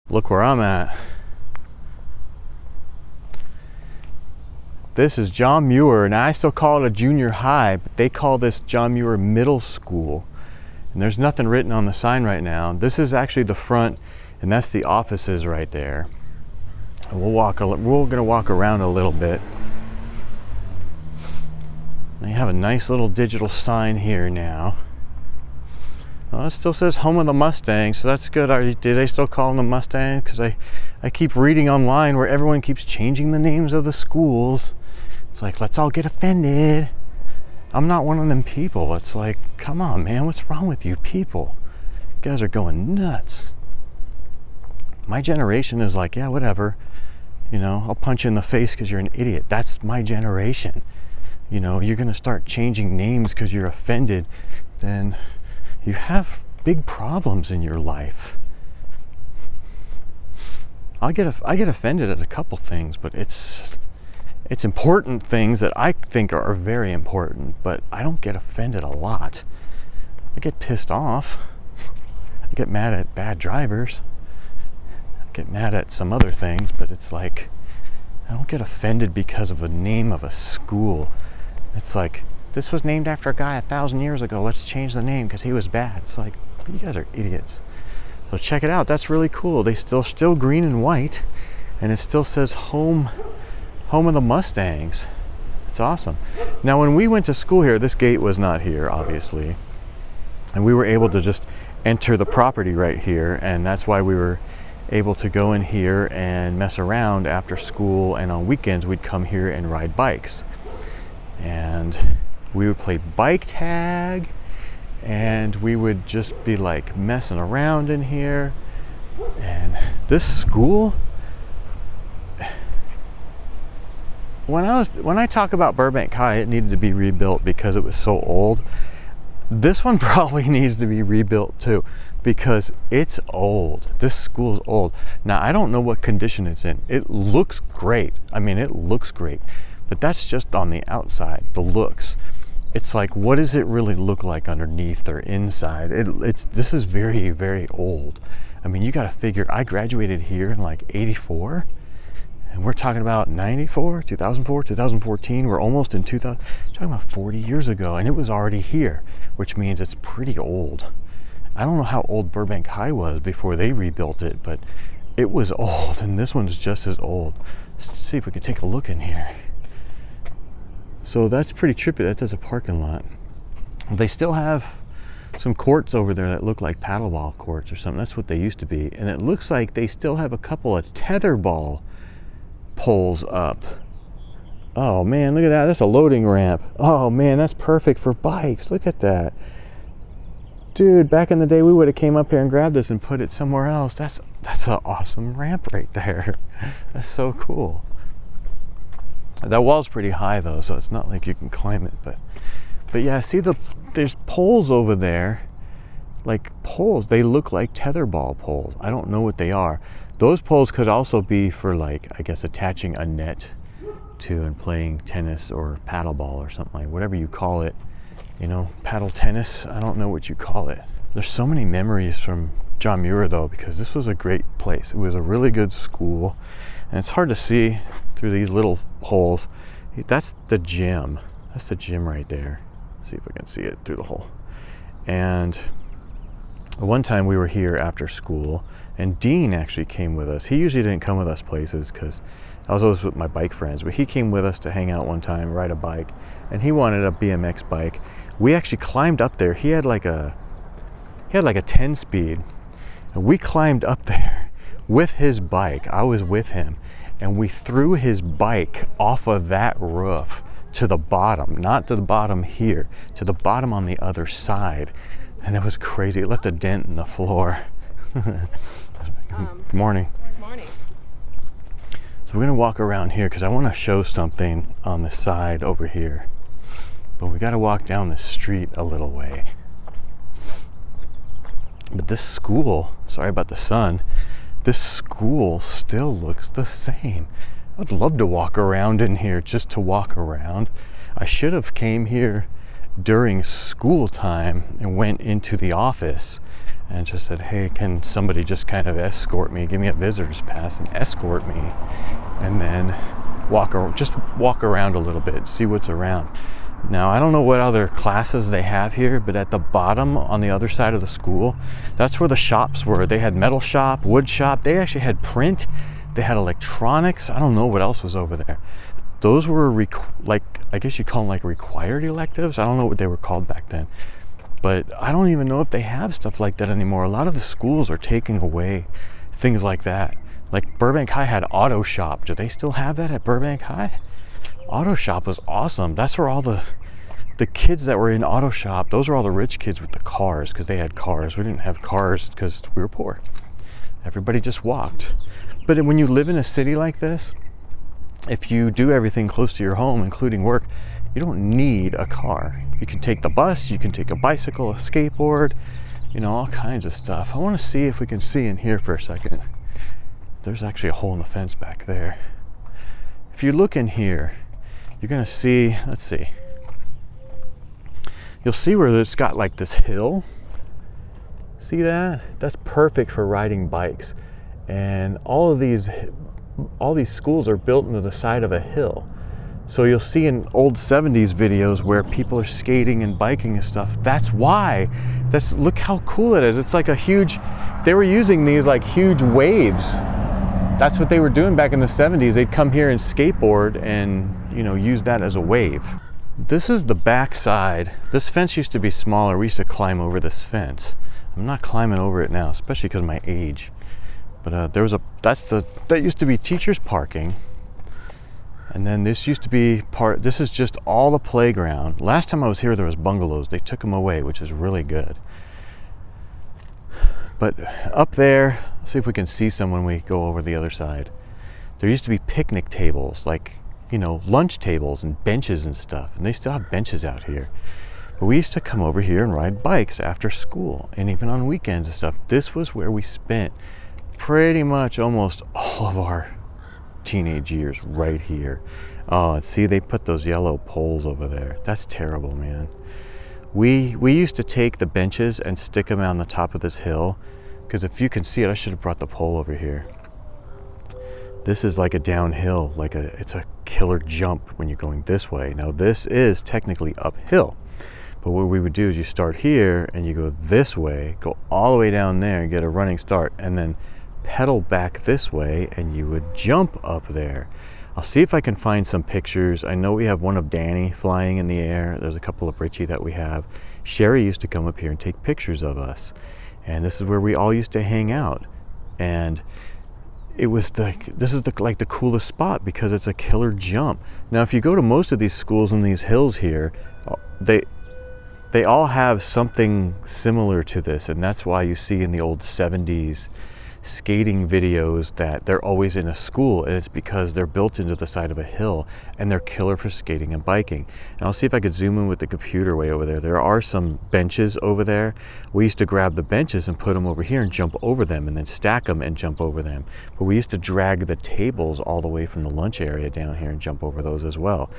Look where I'm at. This is John Muir, and I still call it a junior high, but they call this John Muir Middle School. And there's nothing written on the sign right now. This is actually the front, and that's the offices right there. And we're gonna walk around a little bit. They have a nice little digital sign here now. Well, it still says Home of the Mustangs, so that's good. Do they still call them the Mustangs? Because I keep reading online where everyone keeps changing the names of the schools. It's like, let's all get offended. I'm not one of them people. It's like, come on, man, what's wrong with you people? You guys are going nuts. My generation is like, yeah, whatever. You know, I'll punch you in the face because you're an idiot. That's my generation. You know, you're going to start changing names because you're offended, then you have big problems in your life. I get offended at a couple things, but it's important things that I think are very important, but I don't get offended a lot. I get pissed off. I get mad at bad drivers. I get mad at some other things, but it's like, I don't get offended because of the name of a school. It's like, this was named after a guy 1,000 years ago. Let's change the name because he was bad. It's like, you guys are idiots. So check it out. That's really cool. They still green and white, and it still says home of the Mustangs. It's awesome. Now, when we went to school here, this gate was not here, obviously, and we were able to just enter the property right here, and that's why we were able to go in here and mess around after school, and on weekends we'd come here and ride bikes. And we would play bike tag, and we would just be like messing around in here. And this school, when I talk about Burbank High, it needed to be rebuilt because it was so old. This one probably needs to be rebuilt too, because it's old. This school's old. Now, I don't know what condition it's in. It looks great. I mean, it looks great. But that's just on the outside, the looks. It's like, what does it really look like underneath or inside? This is very, very old. I mean, you got to figure, I graduated here in like 84, and we're talking about 94, 2004, 2014. We're almost in 2000, talking about 40 years ago, and it was already here, which means it's pretty old. I don't know how old Burbank High was before they rebuilt it, but it was old, and this one's just as old. Let's see if we can take a look in here. So that's pretty trippy. That does a parking lot. They still have some courts over there that look like paddleball courts or something. That's what they used to be. And it looks like they still have a couple of tetherball poles up. Oh man, look at that. That's a loading ramp. Oh man, that's perfect for bikes. Look at that. Dude, back in the day we would have came up here and grabbed this and put it somewhere else. That's an awesome ramp right there. That's so cool. That wall's pretty high though, so it's not like you can climb it, but yeah, see there's poles over there, like poles. They look like tetherball poles. I don't know what they are. Those poles could also be for, like, I guess attaching a net to and playing tennis or paddleball or something, like whatever you call it, you know, paddle tennis. I don't know what you call it. There's so many memories from John Muir though, because this was a great place. It was a really good school, and it's hard to see through these little holes. That's the gym. That's the gym right there. See if I can see it through the hole. And one time we were here after school, and Dean actually came with us. He usually didn't come with us places because I was always with my bike friends, but he came with us to hang out one time, ride a bike, and he wanted a BMX bike. We actually climbed up there. He had like a 10 speed, and we climbed up there with his bike. I was with him, and we threw his bike off of that roof to the bottom, not to the bottom here, to the bottom on the other side. And it was crazy. It left a dent in the floor. Good morning. Good morning. So we're gonna walk around here because I want to show something on the side over here. But we got to walk down the street a little way. But this school, sorry about the sun, this school still looks the same. I'd love to walk around in here just to walk around. I should have came here during school time and went into the office and just said, hey, can somebody just kind of escort me, give me a visitor's pass and escort me, and then walk around a little bit, see what's around. Now, I don't know what other classes they have here, but at the bottom on the other side of the school, that's where the shops were. They had metal shop, wood shop, they actually had print, they had electronics. I don't know what else was over there. Those were I guess you'd call them like required electives. I don't know what they were called back then, but I don't even know if they have stuff like that anymore. A lot of the schools are taking away things like that. Like Burbank High had auto shop. Do they still have that at Burbank High? Auto shop was awesome. That's where all the kids that were in auto shop, those were all the rich kids with the cars, because they had cars. We didn't have cars because we were poor. Everybody just walked. But when you live in a city like this, if you do everything close to your home, including work, you don't need a car. You can take the bus, you can take a bicycle, a skateboard, you know, all kinds of stuff. I want to see if we can see in here for a second. There's actually a hole in the fence back there. If you look in here, you're gonna see, let's see, you'll see where it's got like this hill. See that? That's perfect for riding bikes. And all these schools are built into the side of a hill. So you'll see in old 70s videos where people are skating and biking and stuff. That's why. Look how cool it is. It's like a huge, they were using these like huge waves. That's what they were doing back in the 70s. They'd come here and skateboard and, you know, use that as a wave. This is the back side. This fence used to be smaller. We used to climb over this fence. I'm not climbing over it now, especially because of my age. But that used to be teachers parking. And then this used to be this is just all the playground. Last time I was here, there was bungalows. They took them away, which is really good. But up there, let's see if we can see some when we go over the other side. There used to be picnic tables, like, you know, lunch tables and benches and stuff. And they still have benches out here. But we used to come over here and ride bikes after school and even on weekends and stuff. This was where we spent pretty much almost all of our teenage years, right here. Oh, and see, they put those yellow poles over there. That's terrible, man. We used to take the benches and stick them on the top of this hill, because if you can see it, I should have brought the pole over here. This is like a downhill, it's a killer jump when you're going this way. Now this is technically uphill, but what we would do is you start here and you go this way, go all the way down there and get a running start, and then pedal back this way and you would jump up there. I'll see if I can find some pictures. I know we have one of Danny flying in the air. There's a couple of Richie that we have. Sherry used to come up here and take pictures of us. And this is where we all used to hang out. And it was this is like the coolest spot because it's a killer jump. Now, if you go to most of these schools in these hills here, they all have something similar to this. And that's why you see in the old 70s skating videos that they're always in a school, and it's because they're built into the side of a hill and they're killer for skating and biking. And I'll see if I could zoom in with the computer way over there. There are some benches over there. We used to grab the benches and put them over here and jump over them and then stack them and jump over them. But we used to drag the tables all the way from the lunch area down here and jump over those as well.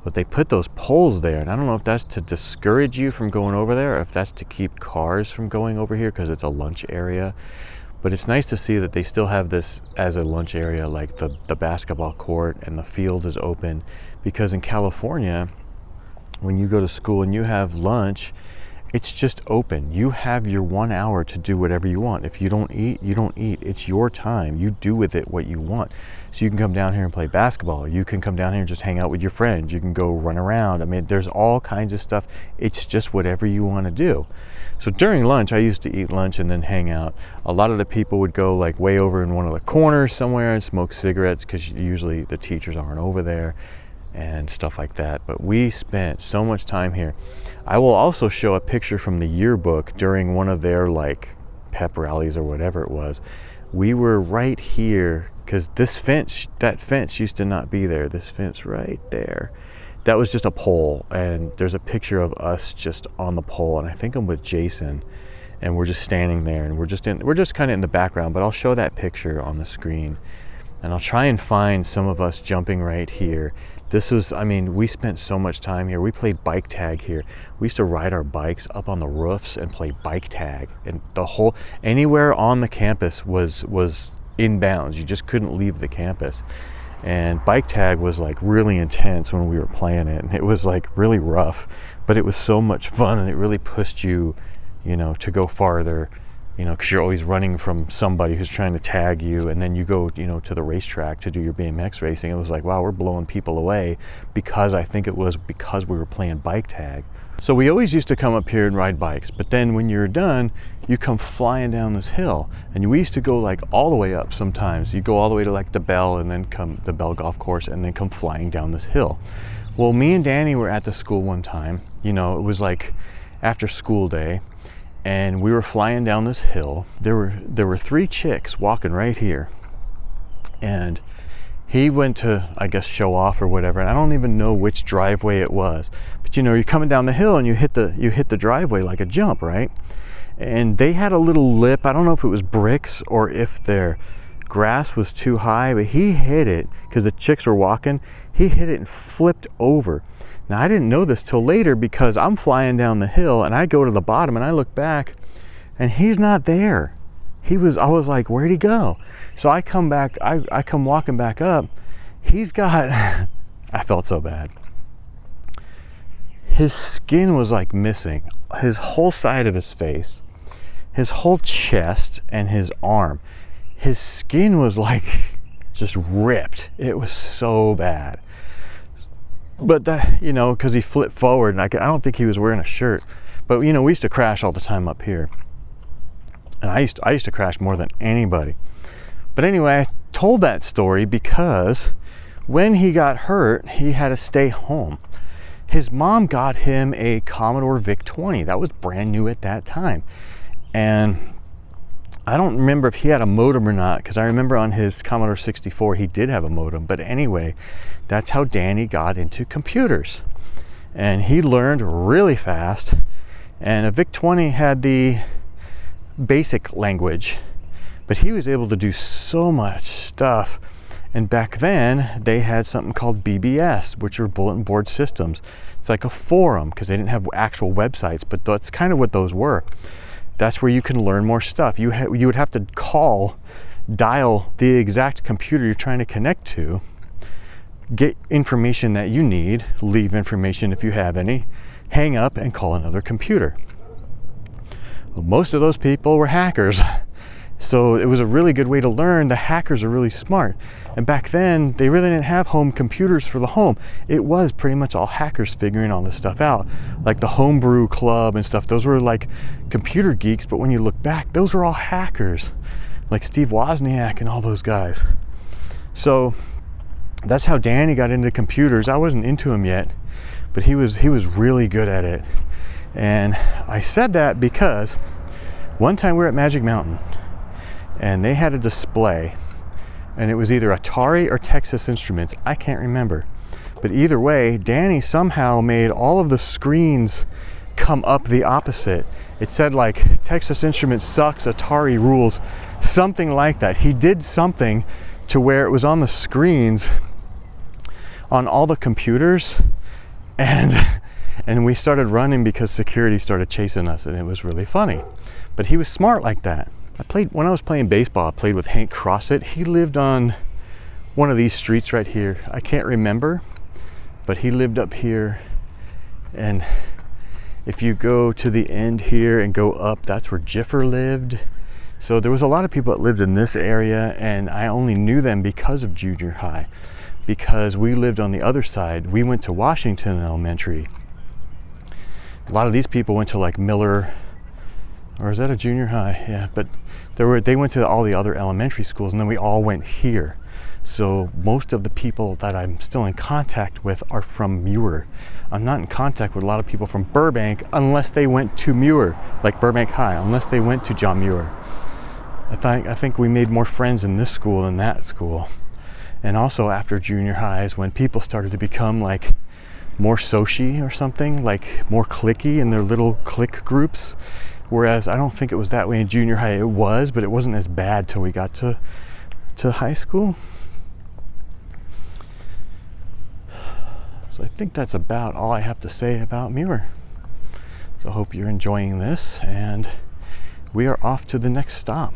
But they put those poles there, and I don't know if that's to discourage you from going over there or if that's to keep cars from going over here because it's a lunch area. But it's nice to see that they still have this as a lunch area, like the basketball court and the field is open. Because in California, when you go to school and you have lunch, it's just open. You have your 1 hour to do whatever you want. If you don't eat, you don't eat. It's your time. You do with it what you want. So you can come down here and play basketball. You can come down here and just hang out with your friends. You can go run around. I mean, there's all kinds of stuff. It's just whatever you want to do. So during lunch, I used to eat lunch and then hang out. A lot of the people would go like way over in one of the corners somewhere and smoke cigarettes because usually the teachers aren't over there and stuff like that. But we spent so much time here. I will also show a picture from the yearbook during one of their like pep rallies or whatever it was. We were right here because that fence used to not be there. This fence right there, that was just a pole, and there's a picture of us just on the pole, and I think I'm with Jason, and we're just standing there, and we're just kind of in the background, but I'll show that picture on the screen, and I'll try and find some of us jumping right here. This was, I mean, we spent so much time here. We played bike tag here. We used to ride our bikes up on the roofs and play bike tag. And anywhere on the campus was in bounds. You just couldn't leave the campus. And bike tag was like really intense when we were playing it. And it was like really rough, but it was so much fun, and it really pushed you, to go farther, because you're always running from somebody who's trying to tag you, and then you go, to the racetrack to do your BMX racing. It was like, wow, we're blowing people away, because I think it was because we were playing bike tag. So we always used to come up here and ride bikes, but then when you're done, you come flying down this hill. And we used to go like all the way up sometimes. You go all the way to like the Bell, and then come the Bell Golf Course, and then come flying down this hill. Well, me and Danny were at the school one time, it was like after school day, and we were flying down this hill. There were 3 chicks walking right here, and he went to, I guess, show off or whatever. And I don't even know which driveway it was, but you're coming down the hill and you hit the driveway like a jump, right? And they had a little lip. I don't know if it was bricks or if their grass was too high, but he hit it because the chicks were walking. He hit it and flipped over. Now, I didn't know this till later, because I'm flying down the hill and I go to the bottom and I look back and he's not there. I was like, where'd he go? So I come back, I come walking back up. He's got, I felt so bad. His skin was like missing. His whole side of his face, his whole chest, and his arm. His skin was like just ripped. It was so bad. But that, because he flipped forward, and I don't think he was wearing a shirt. But we used to crash all the time up here. And I used to crash more than anybody. But anyway, I told that story because when he got hurt, he had to stay home. His mom got him a Commodore VIC-20. That was brand new at that time. And I don't remember if he had a modem or not, because I remember on his Commodore 64 he did have a modem. But anyway, that's how Danny got into computers. And he learned really fast. And a VIC-20 had the basic language, but he was able to do so much stuff. And back then they had something called BBS, which are bulletin board systems. It's like a forum, because they didn't have actual websites, but that's kind of what those were. That's where you can learn more stuff. You would have to dial the exact computer you're trying to connect to, get information that you need, leave information if you have any, hang up and call another computer. Well, most of those people were hackers. So it was a really good way to learn. The hackers are really smart. And back then, they really didn't have home computers for the home. It was pretty much all hackers figuring all this stuff out. Like the homebrew club and stuff, those were like computer geeks, but when you look back, those were all hackers. Like Steve Wozniak and all those guys. So that's how Danny got into computers. I wasn't into him yet, but he was really good at it. And I said that because one time we were at Magic Mountain, and they had a display, and it was either Atari or Texas Instruments. I can't remember. But either way, Danny somehow made all of the screens come up the opposite. It said like Texas Instruments sucks, Atari rules, something like that. He did something to where it was on the screens on all the computers, and we started running because security started chasing us, and it was really funny. But he was smart like that. When I was playing baseball, I played with Hank Crossett. He lived on one of these streets right here. I can't remember, but he lived up here. And if you go to the end here and go up, that's where Jiffer lived. So there was a lot of people that lived in this area, and I only knew them because of junior high, because we lived on the other side. We went to Washington Elementary. A lot of these people went to like Miller, or is that a junior high? Yeah, but they went to all the other elementary schools, and then we all went here. So most of the people that I'm still in contact with are from Muir. I'm not in contact with a lot of people from Burbank unless they went to Muir, like Burbank High, unless they went to John Muir. I think we made more friends in this school than that school. And also after junior highs, when people started to become like more socially or something, like more cliquey in their little clique groups. Whereas I don't think it was that way in junior high. It was, but it wasn't as bad till we got to high school. So I think that's about all I have to say about Muir. So I hope you're enjoying this, and we are off to the next stop.